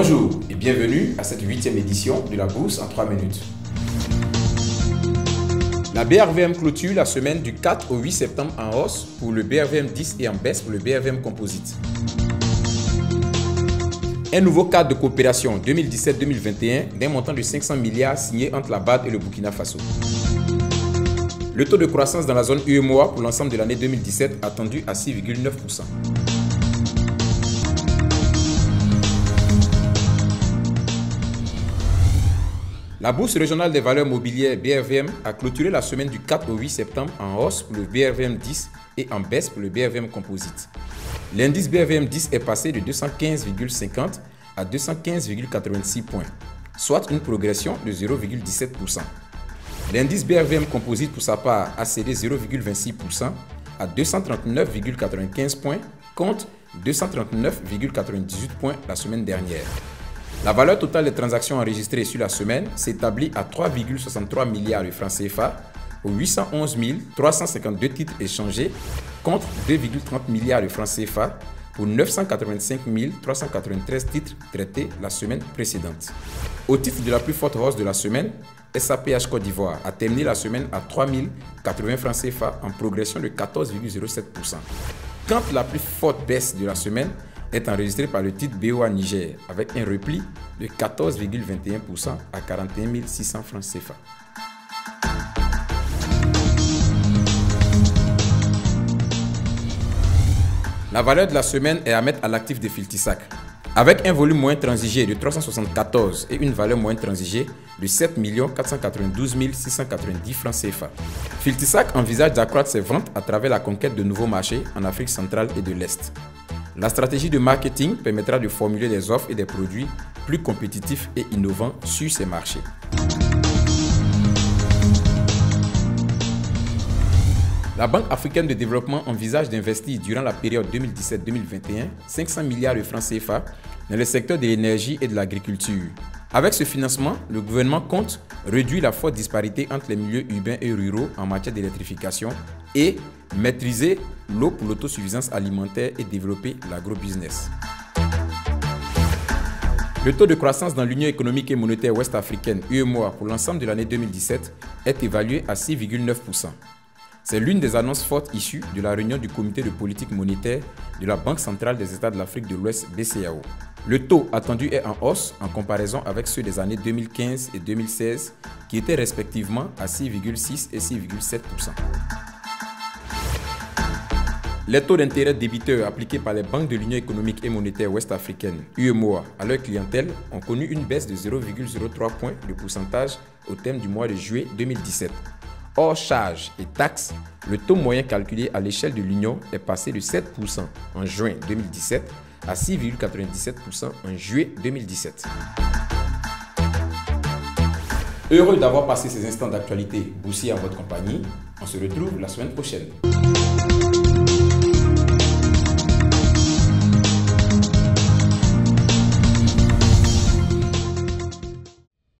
Bonjour et bienvenue à cette 8e édition de la Bourse en 3 minutes. La BRVM clôture la semaine du 4 au 8 septembre en hausse pour le BRVM 10 et en baisse pour le BRVM Composite. Un nouveau cadre de coopération 2017-2021 d'un montant de 500 milliards signé entre la BAD et le Burkina Faso. Le taux de croissance dans la zone UEMOA pour l'ensemble de l'année 2017 attendu à 6,9%. La Bourse régionale des valeurs mobilières BRVM a clôturé la semaine du 4 au 8 septembre en hausse pour le BRVM 10 et en baisse pour le BRVM Composite. L'indice BRVM 10 est passé de 215,50 à 215,86 points, soit une progression de 0,17%. L'indice BRVM Composite pour sa part a cédé 0,26% à 239,95 points contre 239,98 points la semaine dernière. La valeur totale des transactions enregistrées sur la semaine s'établit à 3,63 milliards de francs CFA pour 811 352 titres échangés contre 2,30 milliards de francs CFA pour 985 393 titres traités la semaine précédente. Au titre de la plus forte hausse de la semaine, SAPH Côte d'Ivoire a terminé la semaine à 3 080 francs CFA en progression de 14,07%. Quand la plus forte baisse de la semaine est enregistrée par le titre BOA Niger avec un repli de 14,21% à 41 600 francs CFA. La valeur de la semaine est à mettre à l'actif de Filtisac. Avec un volume moyen transigé de 374 et une valeur moyenne transigée de 7 492 690 francs CFA. Filtisac envisage d'accroître ses ventes à travers la conquête de nouveaux marchés en Afrique centrale et de l'Est. La stratégie de marketing permettra de formuler des offres et des produits plus compétitifs et innovants sur ces marchés. La Banque africaine de développement envisage d'investir durant la période 2017-2021 500 milliards de francs CFA dans le secteur de l'énergie et de l'agriculture. Avec ce financement, le gouvernement compte réduire la forte disparité entre les milieux urbains et ruraux en matière d'électrification et maîtriser l'eau pour l'autosuffisance alimentaire et développer l'agrobusiness. Le taux de croissance dans l'Union économique et monétaire ouest-africaine UEMOA pour l'ensemble de l'année 2017 est évalué à 6,9%. C'est l'une des annonces fortes issues de la réunion du comité de politique monétaire de la Banque centrale des États de l'Afrique de l'Ouest BCEAO. Le taux attendu est en hausse en comparaison avec ceux des années 2015 et 2016 qui étaient respectivement à 6,6 et 6,7%. Les taux d'intérêt débiteurs appliqués par les banques de l'Union économique et monétaire ouest-africaine UEMOA à leur clientèle ont connu une baisse de 0,03 points de pourcentage au terme du mois de juillet 2017. Hors charges et taxes, le taux moyen calculé à l'échelle de l'Union est passé de 7% en juin 2017 à 6,97% en juillet 2017. Heureux d'avoir passé ces instants d'actualité boursière en votre compagnie. On se retrouve la semaine prochaine.